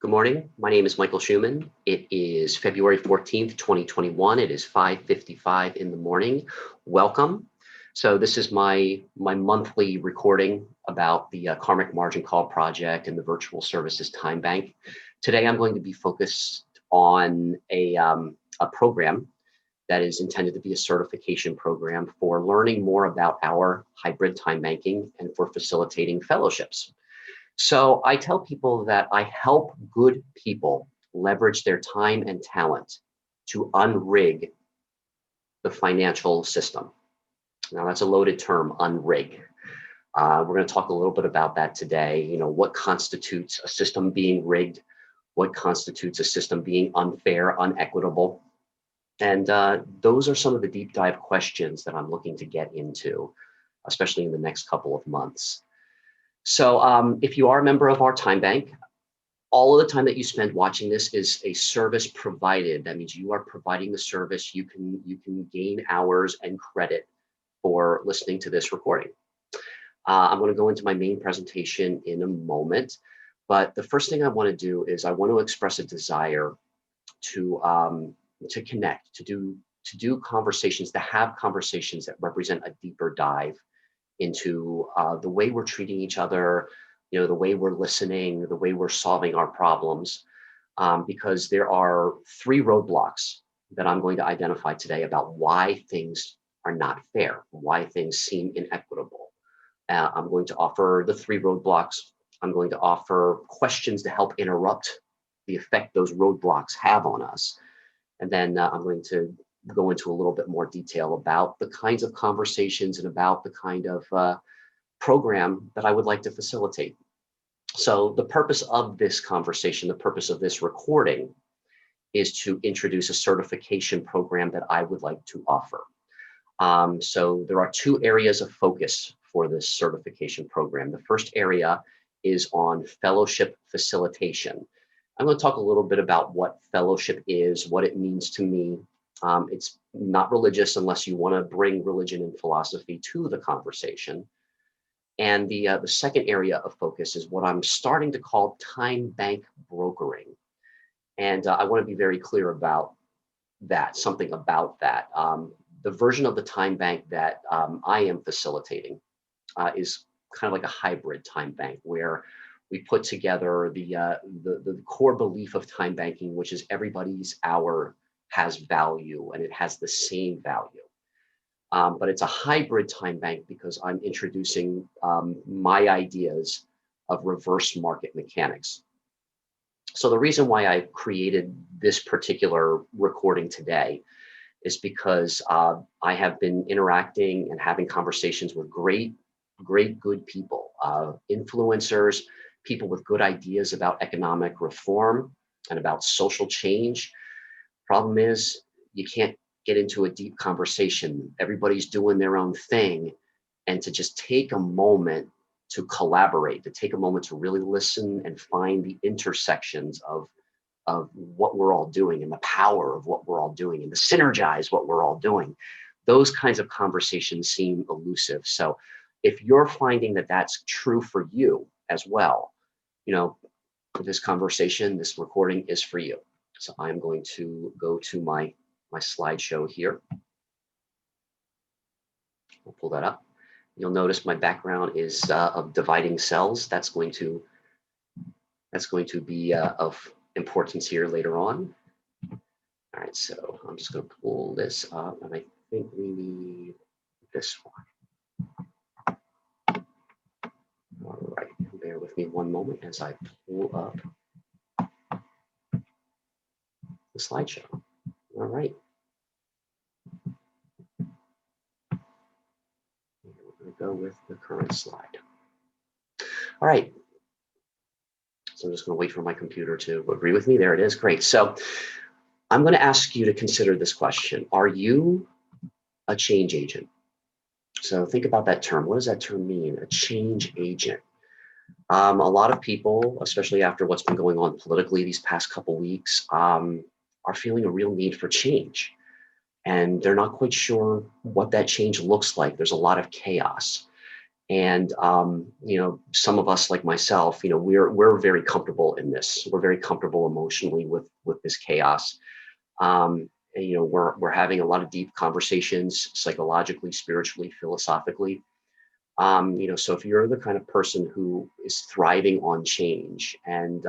Good morning. My name is Michael Schuman. It is February 14th, 2021. It is 5:55 in the morning. Welcome. So this is my monthly recording about the Karmic Margin Call Project and the Virtual Services Time Bank. Today I'm going to be focused on a program that is intended to be a certification program for learning more about our hybrid time banking and for facilitating fellowships. So I tell people that I help good people leverage their time and talent to unrig the financial system. Now that's a loaded term, unrig. We're going to talk a little bit about that today. You know, what constitutes a system being rigged? What constitutes a system being unfair, unequitable? And those are some of the deep dive questions that I'm looking to get into, especially in the next couple of months. So if you are a member of our time bank, all of the time that you spend watching this is a service provided. That means you are providing the service. You can gain hours and credit for listening to this recording. I'm going to go into my main presentation in a moment, but the first thing I want to do is I want to express a desire to connect, to do conversations, to have conversations that represent a deeper dive into the way we're treating each other, you know, the way we're listening, the way we're solving our problems, because there are 3 roadblocks that I'm going to identify today about why things are not fair, why things seem inequitable. I'm going to offer the 3 roadblocks. I'm going to offer questions to help interrupt the effect those roadblocks have on us. And then I'm going to go into a little bit more detail about the kinds of conversations and about the kind of program that I would like to facilitate. So the purpose of this conversation, the purpose of this recording, is to introduce a certification program that I would like to offer. So there are 2 areas of focus for this certification program. The first area is on fellowship facilitation. I'm going to talk a little bit about what fellowship is, what it means to me. It's not religious unless you want to bring religion and philosophy to the conversation. And the second area of focus is what I'm starting to call time bank brokering. And I want to be very clear about that, something about that. The version of the time bank that I am facilitating is kind of like a hybrid time bank where we put together the core belief of time banking, which is everybody's hour has value and it has the same value. But it's a hybrid time bank because I'm introducing my ideas of reverse market mechanics. So the reason why I created this particular recording today is because I have been interacting and having conversations with great, good people, influencers, people with good ideas about economic reform and about social change. Problem is, you can't get into a deep conversation. Everybody's doing their own thing. And to just take a moment to collaborate, to take a moment to really listen and find the intersections of what we're all doing and the power of what we're all doing and to synergize what we're all doing. Those kinds of conversations seem elusive. So if you're finding that that's true for you as well, you know, this conversation, this recording is for you. So I'm going to go to my slideshow here. We'll pull that up. You'll notice my background is of dividing cells. That's going to be of importance here later on. All right, so I'm just going to pull this up, and I think we need this one. All right, bear with me one moment as I pull up the slideshow. All right. We're going to go with the current slide. All right. So I'm just going to wait for my computer to agree with me. There it is. Great. So I'm going to ask you to consider this question. Are you a change agent? So think about that term. What does that term mean? A change agent. A lot of people, especially after what's been going on politically these past couple weeks, are feeling a real need for change. And they're not quite sure what that change looks like. There's a lot of chaos. And some of us, like myself, we're very comfortable in this. We're very comfortable emotionally with this chaos. And, we're having a lot of deep conversations, psychologically, spiritually, philosophically. So if you're the kind of person who is thriving on change and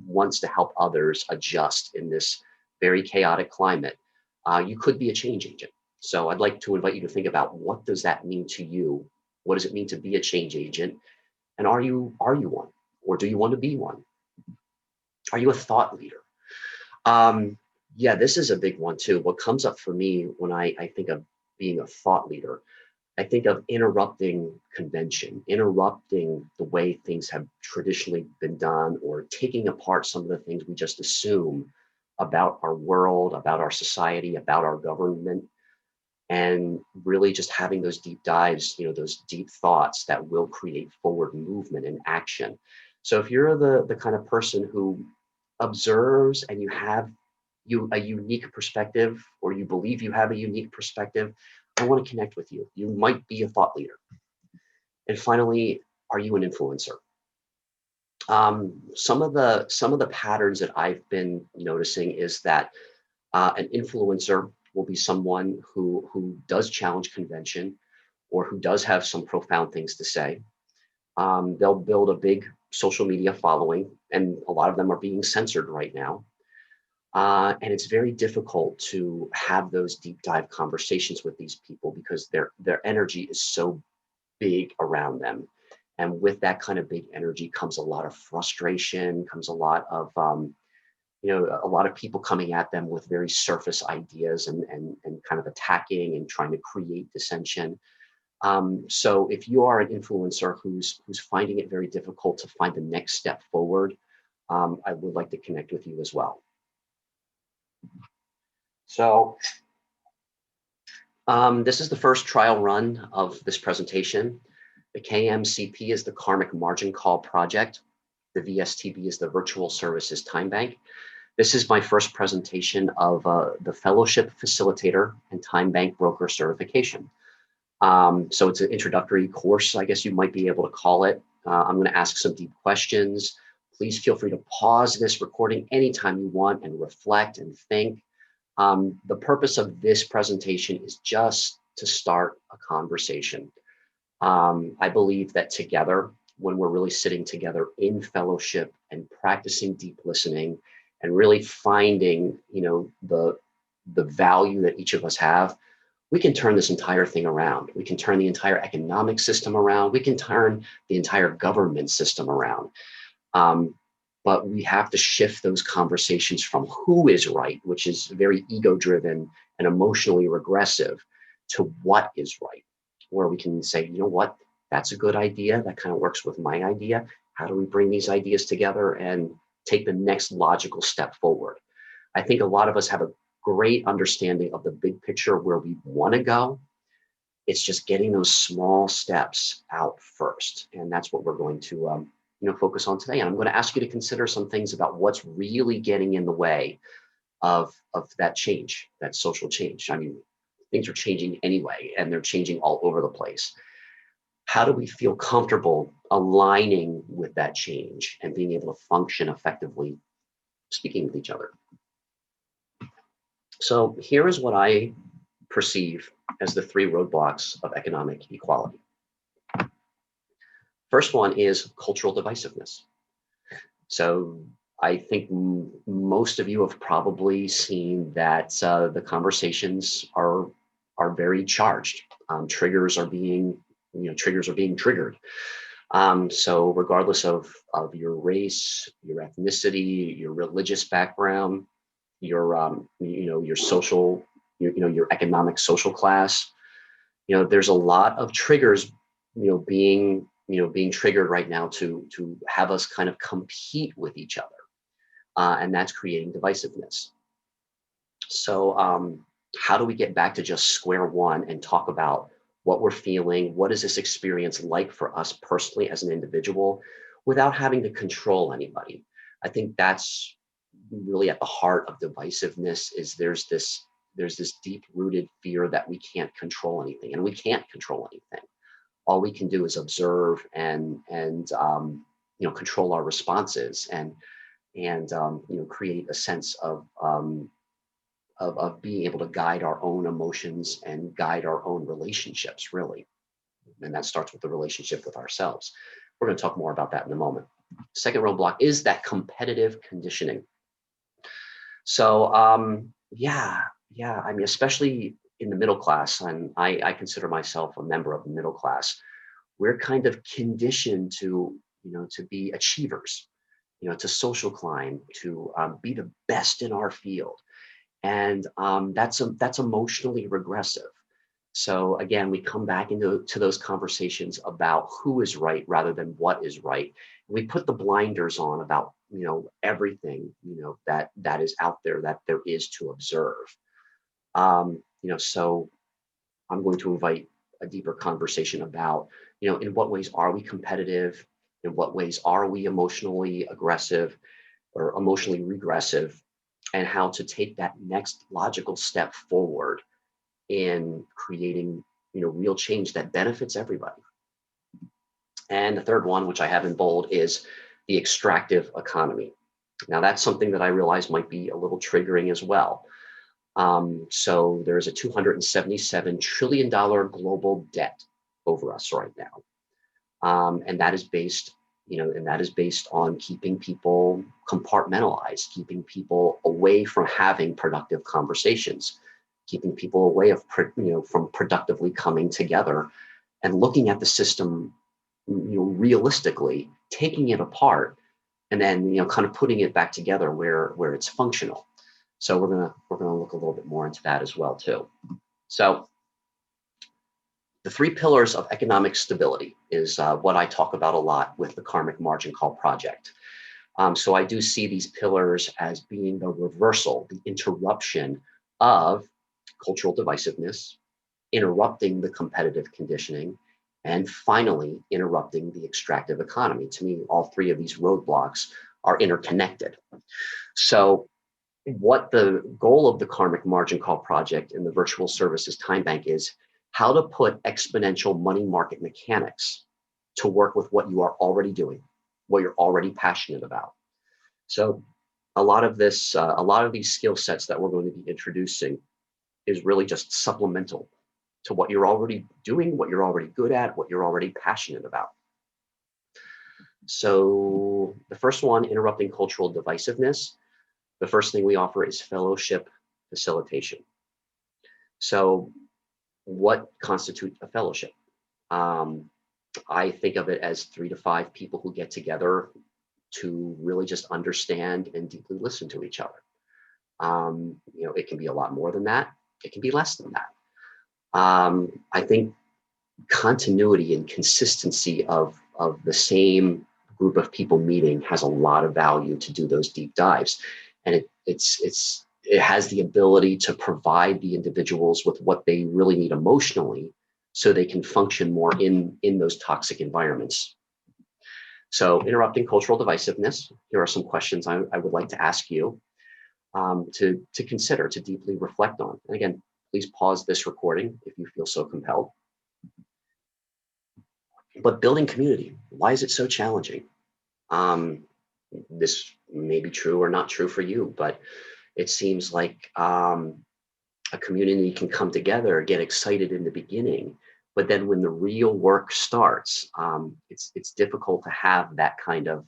wants to help others adjust in this very chaotic climate, you could be a change agent. So I'd like to invite you to think about, what does that mean to you? What does it mean to be a change agent? And are you one? Or do you want to be one? Are you a thought leader? Um, yeah, this is a big one too. What comes up for me when I think of being a thought leader, I think of interrupting convention, interrupting the way things have traditionally been done, or taking apart some of the things we just assume about our world, about our society, about our government, and really just having those deep dives, those deep thoughts that will create forward movement and action. So if you're the kind of person who observes and you have a unique perspective, or you believe you have a unique perspective, I want to connect with you. You might be a thought leader. And finally, are you an influencer? Some of the patterns that I've been noticing is that an influencer will be someone who does challenge convention, or who does have some profound things to say. They'll build a big social media following, and a lot of them are being censored right now. And it's very difficult to have those deep dive conversations with these people, because their energy is so big around them. And with that kind of big energy comes a lot of frustration, comes a lot of a lot of people coming at them with very surface ideas, and kind of attacking and trying to create dissension. So if you are an influencer who's finding it very difficult to find the next step forward, I would like to connect with you as well. So this is the first trial run of this presentation. The KMCP is the Karmic Margin Call Project. The VSTB is the Virtual Services Time Bank. This is my first presentation of the Fellowship Facilitator and Time Bank Broker Certification. So it's an introductory course, I guess you might be able to call it. I'm going to ask some deep questions. Please feel free to pause this recording anytime you want and reflect and think. The purpose of this presentation is just to start a conversation. I believe that together, when we're really sitting together in fellowship and practicing deep listening, and really finding, the value that each of us have, we can turn this entire thing around. We can turn the entire economic system around. We can turn the entire government system around. But we have to shift those conversations from who is right, which is very ego-driven and emotionally regressive, to what is right, where we can say, you know what, that's a good idea. That kind of works with my idea. How do we bring these ideas together and take the next logical step forward? I think a lot of us have a great understanding of the big picture where we want to go. It's just getting those small steps out first. And that's what we're going to focus on today. And I'm going to ask you to consider some things about what's really getting in the way of that change, that social change. I mean, things are changing anyway, and they're changing all over the place. How do we feel comfortable aligning with that change and being able to function effectively, speaking with each other? So here is what I perceive as the three roadblocks of economic equality. First one is cultural divisiveness. So I think most of you have probably seen that the conversations are very charged. Triggers are being triggered. So regardless of your race, your ethnicity, your religious background, your social, your economic social class, there's a lot of triggers, being triggered right now to have us kind of compete with each other, and that's creating divisiveness. So how do we get back to just square one and talk about what we're feeling? What is this experience like for us personally as an individual, without having to control anybody? I think that's really at the heart of divisiveness. Is there's this deep rooted fear that we can't control anything, and we can't control anything. all we can do is observe and control our responses and create a sense of being able to guide our own emotions and guide our own relationships, really. And that starts with the relationship with ourselves. We're going to talk more about that in a moment. Second roadblock is that competitive conditioning. So I mean, especially in the middle class, and I consider myself a member of the middle class, we're kind of conditioned to be achievers, to social climb, to be the best in our field. And that's emotionally regressive. So again, we come back into those conversations about who is right rather than what is right. We put the blinders on about everything that is out there that there is to observe. So I'm going to invite a deeper conversation about in what ways are we competitive, in what ways are we emotionally aggressive or emotionally regressive, and how to take that next logical step forward in creating real change that benefits everybody. And the third one, which I have in bold, is the extractive economy. Now that's something that I realize might be a little triggering as well. So there's a $277 trillion global debt over us right now. And that is based on keeping people compartmentalized, keeping people away from having productive conversations, keeping people away from productively coming together and looking at the system, realistically, taking it apart, and then kind of putting it back together where it's functional. So we're gonna look a little bit more into that as well too. So the three pillars of economic stability is what I talk about a lot with the Karmic Margin Call Project. So I do see these pillars as being the reversal, the interruption of cultural divisiveness, interrupting the competitive conditioning, and finally interrupting the extractive economy. To me, all three of these roadblocks are interconnected. So what the goal of the Karmic Margin Call Project and the Virtual Services Time Bank is how to put exponential money market mechanics to work with what you are already doing, what you're already passionate about. So a lot of these skill sets that we're going to be introducing is really just supplemental to what you're already doing, what you're already good at, what you're already passionate about. So the first one, interrupting cultural divisiveness. The first thing we offer is fellowship facilitation. So what constitutes a fellowship? I think of it as 3 to 5 people who get together to really just understand and deeply listen to each other. It can be a lot more than that. It can be less than that. I think continuity and consistency of the same group of people meeting has a lot of value to do those deep dives. And it has the ability to provide the individuals with what they really need emotionally so they can function more in those toxic environments. So interrupting cultural divisiveness, here are some questions I would like to ask you to consider, to deeply reflect on. And again, please pause this recording if you feel so compelled. But building community, why is it so challenging? This may be true or not true for you, but it seems like a community can come together, get excited in the beginning, but then when the real work starts, it's difficult to have that kind of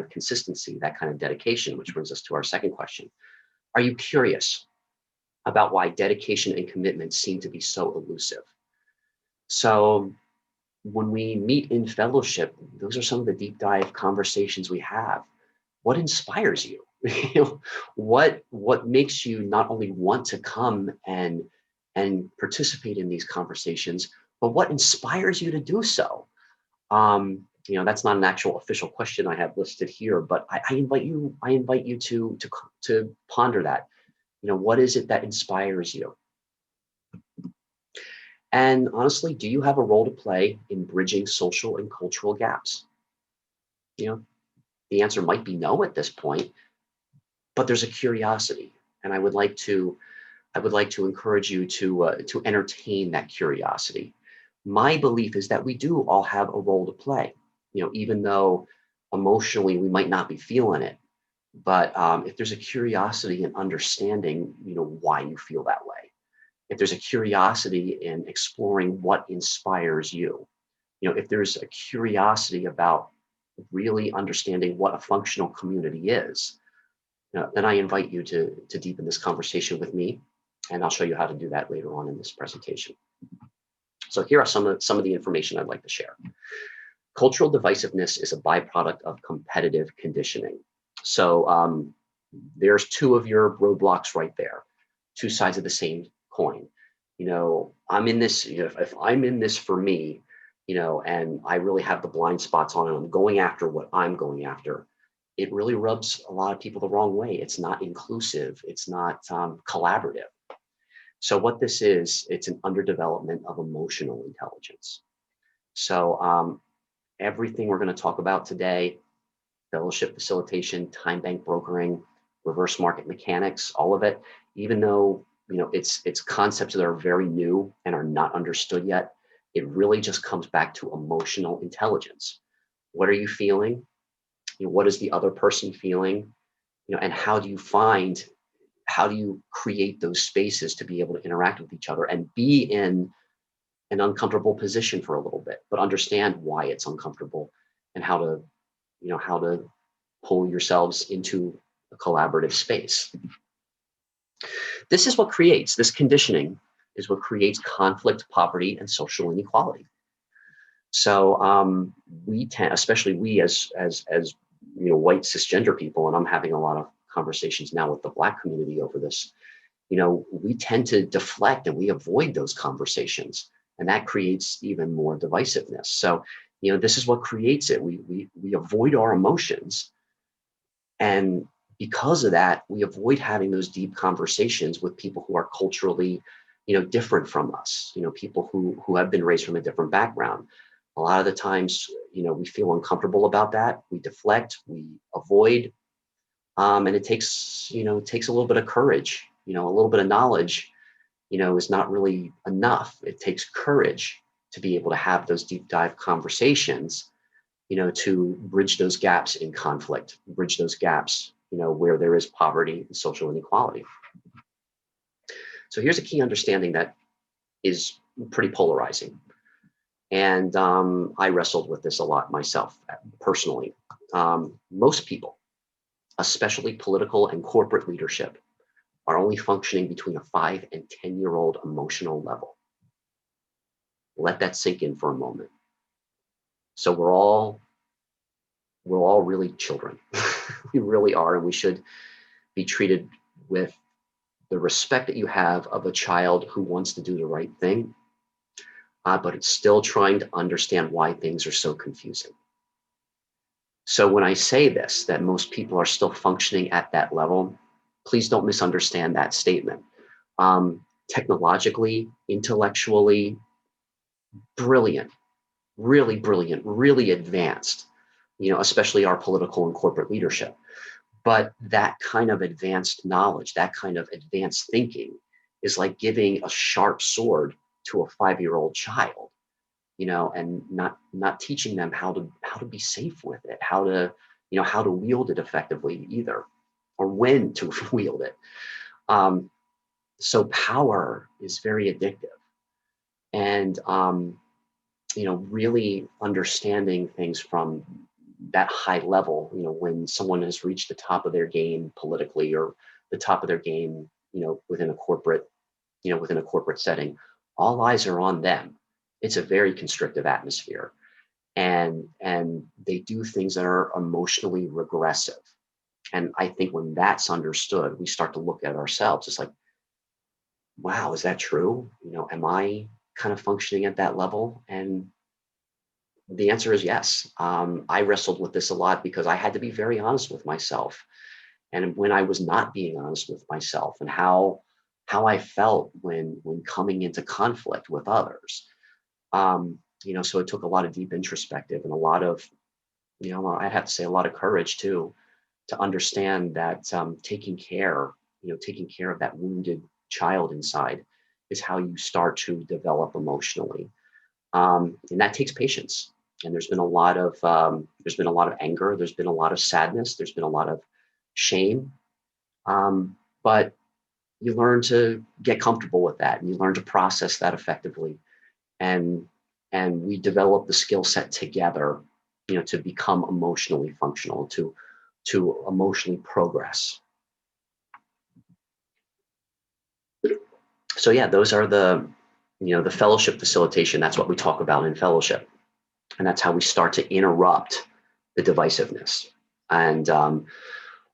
consistency, that kind of dedication, which brings us to our second question. Are you curious about why dedication and commitment seem to be so elusive? So when we meet in fellowship, those are some of the deep dive conversations we have. What inspires you? What makes you not only want to come and participate in these conversations, but what inspires you to do so? That's not an actual official question I have listed here, but I invite you to ponder that. What is it that inspires you? And honestly, do you have a role to play in bridging social and cultural gaps? The answer might be no at this point, but there's a curiosity, and I would like to encourage you to entertain that curiosity. My belief is that we do all have a role to play, even though emotionally we might not be feeling it. But if there's a curiosity in understanding, why you feel that way, if there's a curiosity in exploring what inspires you, if there's a curiosity about really understanding what a functional community is, then I invite you to deepen this conversation with me, and I'll show you how to do that later on in this presentation. So here are some of the information I'd like to share. Cultural divisiveness is a byproduct of competitive conditioning. So there's two of your roadblocks right there, two sides of the same coin. I'm in this, if I'm in this for me, and I really have the blind spots on and I'm going after what I'm going after, it really rubs a lot of people the wrong way. It's not inclusive. It's not collaborative. So what this is, it's an underdevelopment of emotional intelligence. So everything we're going to talk about today, fellowship facilitation, time bank brokering, reverse market mechanics, all of it, even though it's concepts that are very new and are not understood yet, it really just comes back to emotional intelligence. What are you feeling? What is the other person feeling? And how do you create those spaces to be able to interact with each other and be in an uncomfortable position for a little bit, but understand why it's uncomfortable and how to pull yourselves into a collaborative space. This conditioning is what creates conflict, poverty, and social inequality. So we tend, especially we as white cisgender people, and I'm having a lot of conversations now with the Black community over this, we tend to deflect and we avoid those conversations, and that creates even more divisiveness. So, this is what creates it. We avoid our emotions, and because of that, we avoid having those deep conversations with people who are culturally, different from us. People who have been raised from a different background. A lot of the times, we feel uncomfortable about that. We deflect, we avoid, and it takes a little bit of courage. A little bit of knowledge, is not really enough. It takes courage to be able to have those deep dive conversations, to bridge those gaps in conflict, bridge those gaps, where there is poverty and social inequality. So here's a key understanding that is pretty polarizing. And I wrestled with this a lot myself personally. Most people, especially political and corporate leadership, are only functioning between a 5 and 10-year-old emotional level. Let that sink in for a moment. So we're all really children. We really are, and we should be treated with the respect that you have of a child who wants to do the right thing, but it's still trying to understand why things are so confusing. So when I say this, that most people are still functioning at that level, please don't misunderstand that statement. Technologically, intellectually, brilliant, really advanced, especially our political and corporate leadership. But that kind of advanced knowledge, that kind of advanced thinking is like giving a sharp sword to a 5-year-old child, and not teaching them how to be safe with it, how to wield it effectively either, or when to wield it. So power is very addictive, and really understanding things from that high level, when someone has reached the top of their game politically, or the top of their game, within a corporate setting, all eyes are on them. It's a very constrictive atmosphere, and they do things that are emotionally regressive. And I think when that's understood, we start to look at ourselves. It's like, wow, is that true? Am I kind of functioning at that level? And the answer is yes. I wrestled with this a lot because I had to be very honest with myself. And when I was not being honest with myself, and how I felt when coming into conflict with others. So it took a lot of deep introspective and a lot of, I'd have to say a lot of courage too, to understand that taking care of that wounded child inside is how you start to develop emotionally. And that takes patience. And there's been a lot of anger, there's been a lot of sadness, there's been a lot of shame. But you learn to get comfortable with that, and you learn to process that effectively. And we develop the skill set together, to become emotionally functional, to emotionally progress. So yeah, those are the fellowship facilitation. That's what we talk about in fellowship. And that's how we start to interrupt the divisiveness. And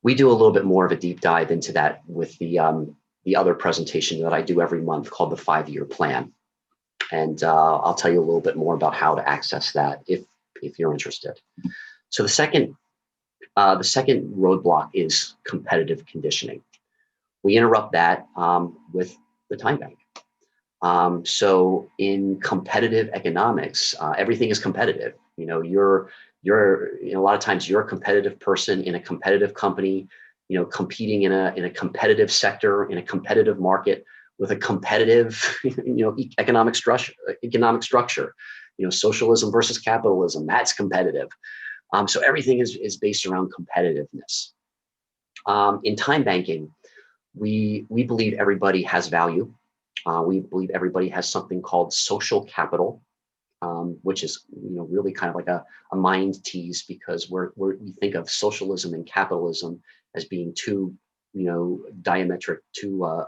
we do a little bit more of a deep dive into that with the other presentation that I do every month called the 5-year plan. And I'll tell you a little bit more about how to access that if you're interested. So the second roadblock is competitive conditioning. We interrupt that with the time bank. So in competitive economics, everything is competitive. You're a lot of times you're a competitive person in a competitive company, competing in a competitive sector, in a competitive market with a competitive, economic structure. Socialism versus capitalism, that's competitive. So everything is based around competitiveness. In time banking, we believe everybody has value. We believe everybody has something called social capital, which is really kind of like a mind tease, because we think of socialism and capitalism as being two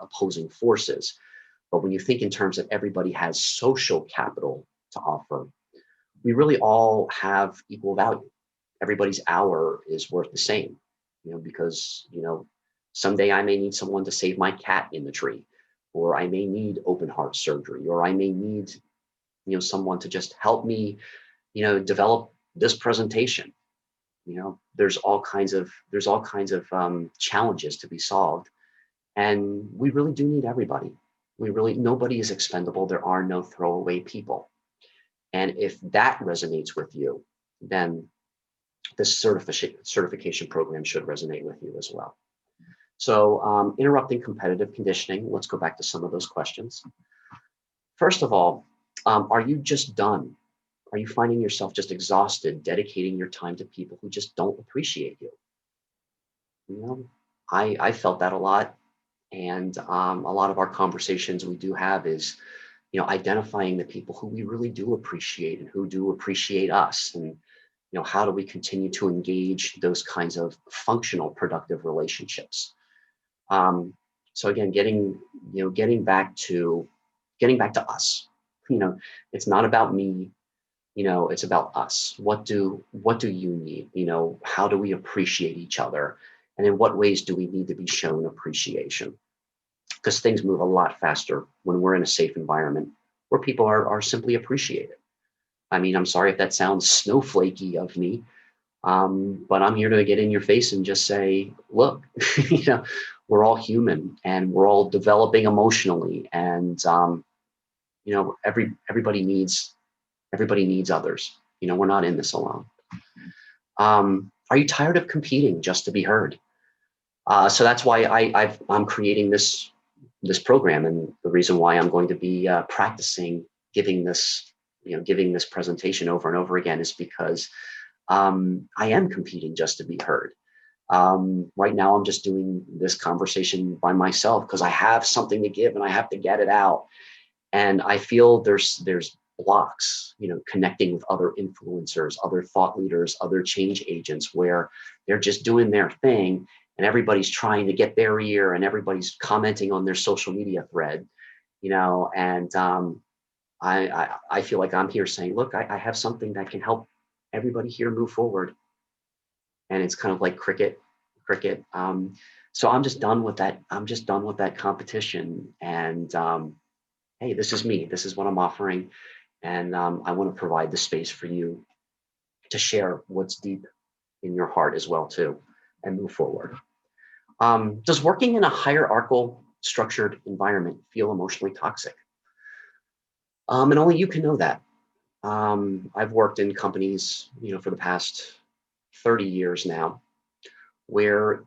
opposing forces. But when you think in terms of everybody has social capital to offer, we really all have equal value. Everybody's hour is worth the same, because someday I may need someone to save my cat in the tree, or I may need open heart surgery, or I may need someone to just help me develop this presentation. There's all kinds of challenges to be solved, and we really do need everybody. Nobody is expendable. There are no throwaway people. And if that resonates with you, then this certification program should resonate with you as well. So interrupting competitive conditioning, let's go back to some of those questions. First of all, are you just done? Are you finding yourself just exhausted, dedicating your time to people who just don't appreciate you? I felt that a lot. And a lot of our conversations we do have is, identifying the people who we really do appreciate and who do appreciate us. And, how do we continue to engage those kinds of functional, productive relationships? So again, getting back to us. It's not about me. It's about us. What do you need? How do we appreciate each other? And in what ways do we need to be shown appreciation? Because things move a lot faster when we're in a safe environment where people are simply appreciated. I mean, I'm sorry if that sounds snowflakey of me, but I'm here to get in your face and just say, look, we're all human and we're all developing emotionally, and everybody needs others. We're not in this alone. Are you tired of competing just to be heard? So that's why I'm creating this program, and the reason why I'm going to be practicing giving this presentation over and over again is because I am competing just to be heard. Right now, I'm just doing this conversation by myself because I have something to give and I have to get it out. And I feel there's blocks, connecting with other influencers, other thought leaders, other change agents, where they're just doing their thing and everybody's trying to get their ear and everybody's commenting on their social media thread, and I feel like I'm here saying, look, I have something that can help everybody here move forward. And it's kind of like cricket. So I'm just done with that. I'm just done with that competition. And hey, this is me. This is what I'm offering. And I want to provide the space for you to share what's deep in your heart as well, too, and move forward. Does working in a hierarchical structured environment feel emotionally toxic? And only you can know that. I've worked in companies, for the past 30 years now, where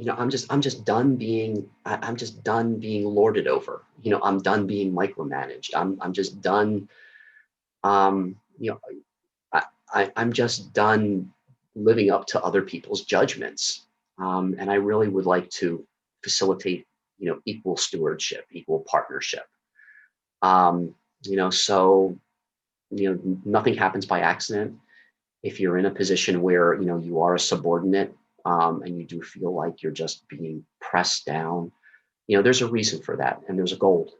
I'm just done being lorded over. I'm done being micromanaged. I'm just done You know, I'm just done living up to other people's judgments. And I really would like to facilitate, equal stewardship, equal partnership. Um, so, nothing happens by accident. If you're in a position where, you are a subordinate, and you do feel like you're just being pressed down, there's a reason for that. And there's gold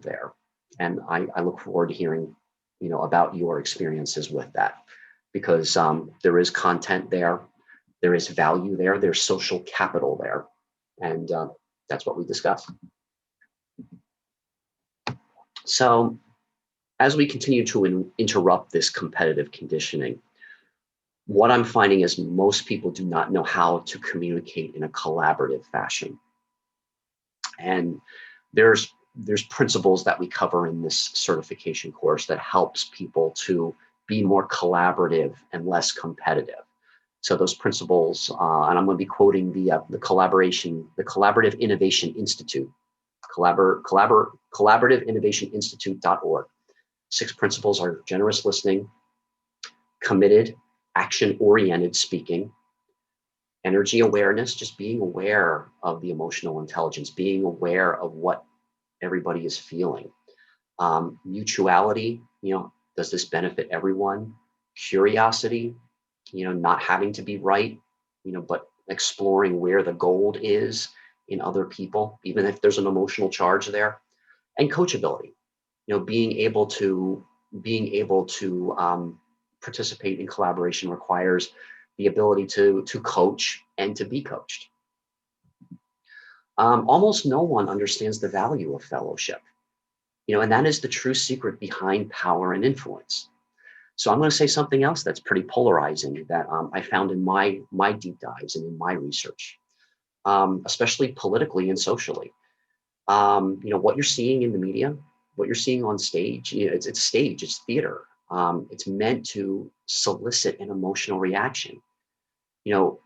there. And I look forward to hearing, about your experiences with that, because there is content there, there is value there, there's social capital there. And that's what we discuss. So as we continue to interrupt this competitive conditioning, what I'm finding is most people do not know how to communicate in a collaborative fashion. And there's principles that we cover in this certification course that helps people to be more collaborative and less competitive. So those principles, and I'm going to be quoting the Collaborative Innovation Institute, collaborativeinnovationinstitute.org. 6 principles are generous listening, committed, action-oriented speaking, energy awareness, just being aware of the emotional intelligence, being aware of what everybody is feeling. Mutuality, does this benefit everyone? Curiosity, not having to be right, but exploring where the gold is in other people, even if there's an emotional charge there. And coachability, being able to participate in collaboration requires the ability to coach and to be coached. Almost no one understands the value of fellowship, and that is the true secret behind power and influence. So I'm going to say something else that's pretty polarizing that I found in my deep dives and in my research, especially politically and socially. What you're seeing in the media, what you're seeing on stage, it's stage, it's theater. It's meant to solicit an emotional reaction. You know,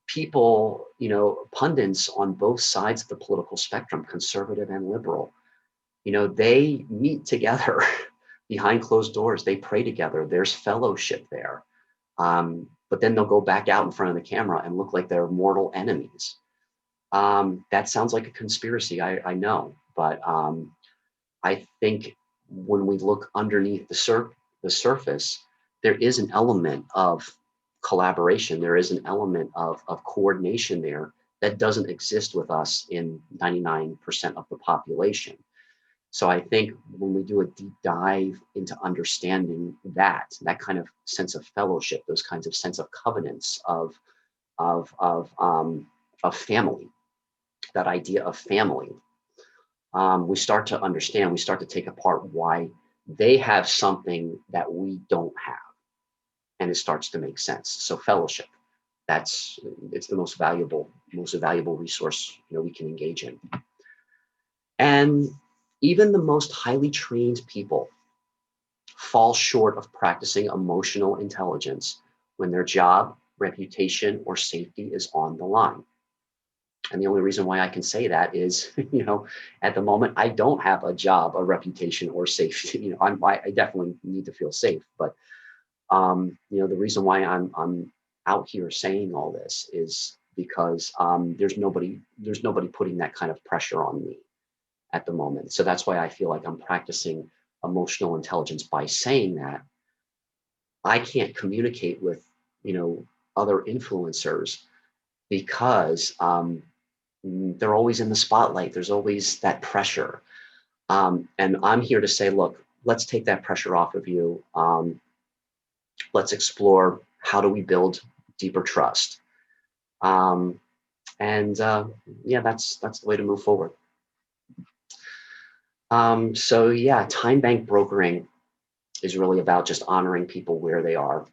People, pundits on both sides of the political spectrum, conservative and liberal, they meet together behind closed doors. They pray together. There's fellowship there. But then they'll go back out in front of the camera and look like they're mortal enemies. That sounds like a conspiracy, I know, but I think when we look underneath the surface, there is an element of collaboration. There is an element of coordination there that doesn't exist with us in 99% of the population. So I think when we do a deep dive into understanding that kind of sense of fellowship, those kinds of sense of covenants of of um, of family, that idea of family, we start to understand, we start to take apart why they have something that we don't have, and it starts to make sense. So fellowship, it's the most valuable resource we can engage in. And even the most highly trained people fall short of practicing emotional intelligence when their job, reputation, or safety is on the line. And the only reason why I can say that is, at the moment, I don't have a job, a reputation, or safety. I definitely need to feel safe. But, the reason why I'm out here saying all this is because there's nobody putting that kind of pressure on me at the moment. So that's why I feel like I'm practicing emotional intelligence by saying that. I can't communicate with, other influencers because they're always in the spotlight. There's always that pressure. And I'm here to say, look, let's take that pressure off of you. Let's explore, how do we build deeper trust? And yeah, that's the way to move forward. So yeah, time bank brokering is really about just honoring people where they are,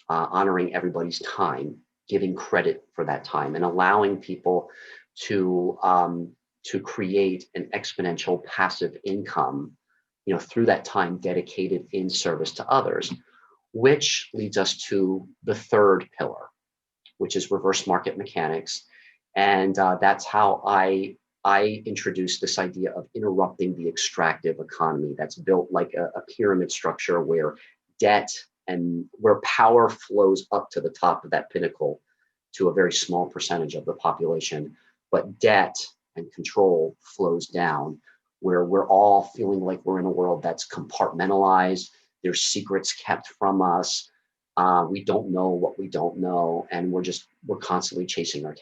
honoring everybody's time, giving credit for that time, and allowing people to create an exponential passive income, through that time dedicated in service to others, which leads us to the third pillar, which is reverse market mechanics. And that's how I I introduced this idea of interrupting the extractive economy that's built like a pyramid structure where debt and where power flows up to the top of that pinnacle to a very small percentage of the population, but debt and control flows down, where we're all feeling like we're in a world that's compartmentalized. There's secrets kept from us. We don't know what we don't know, and we're constantly chasing our